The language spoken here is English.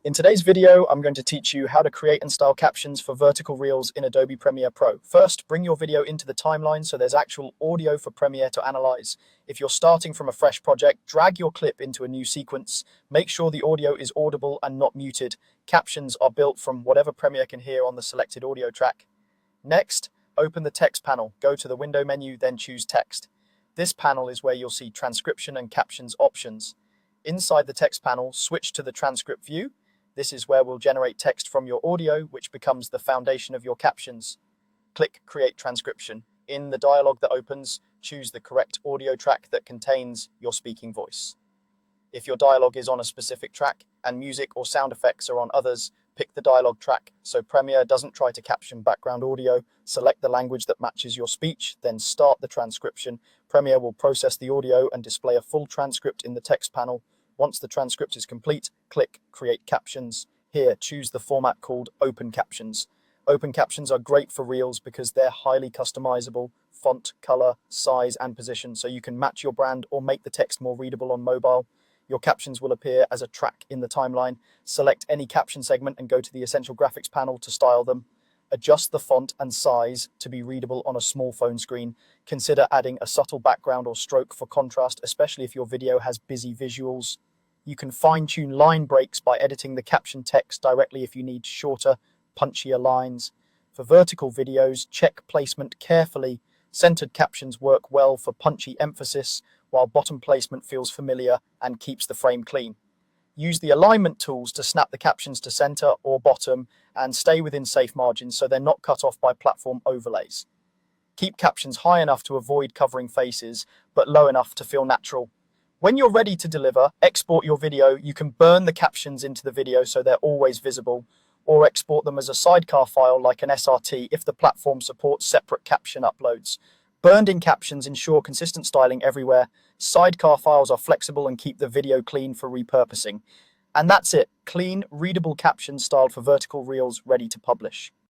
In today's video, I'm going to teach you how to create and style captions for vertical reels in Adobe Premiere Pro. First, bring your video into the timeline so there's actual audio for Premiere to analyze. If you're starting from a fresh project, drag your clip into a new sequence. Make sure the audio is audible and not muted. Captions are built from whatever Premiere can hear on the selected audio track. Next, open the text panel. Go to the window menu, then choose text. This panel is where you'll see transcription and captions options. Inside the text panel, switch to the transcript view. This is where we'll generate text from your audio, which becomes the foundation of your captions. Click Create Transcription. In the dialog that opens, choose the correct audio track that contains your speaking voice. If your dialog is on a specific track and music or sound effects are on others, pick the dialog track so Premiere doesn't try to caption background audio. Select the language that matches your speech, then start the transcription. Premiere will process the audio and display a full transcript in the text panel. Once the transcript is complete, click Create Captions. Here, choose the format called Open Captions. Open Captions are great for Reels because they're highly customizable, font, color, size, and position, so you can match your brand or make the text more readable on mobile. Your captions will appear as a track in the timeline. Select any caption segment and go to the Essential Graphics panel to style them. Adjust the font and size to be readable on a small phone screen. Consider adding a subtle background or stroke for contrast, especially if your video has busy visuals. You can fine-tune line breaks by editing the caption text directly if you need shorter, punchier lines. For vertical videos, check placement carefully. Centered captions work well for punchy emphasis, while bottom placement feels familiar and keeps the frame clean. Use the alignment tools to snap the captions to center or bottom and stay within safe margins so they're not cut off by platform overlays. Keep captions high enough to avoid covering faces, but low enough to feel natural. When you're ready to deliver, export your video. You can burn the captions into the video so they're always visible, or export them as a sidecar file like an SRT if the platform supports separate caption uploads. Burned-in captions ensure consistent styling everywhere. Sidecar files are flexible and keep the video clean for repurposing. And that's it. Clean, readable captions styled for vertical reels ready to publish.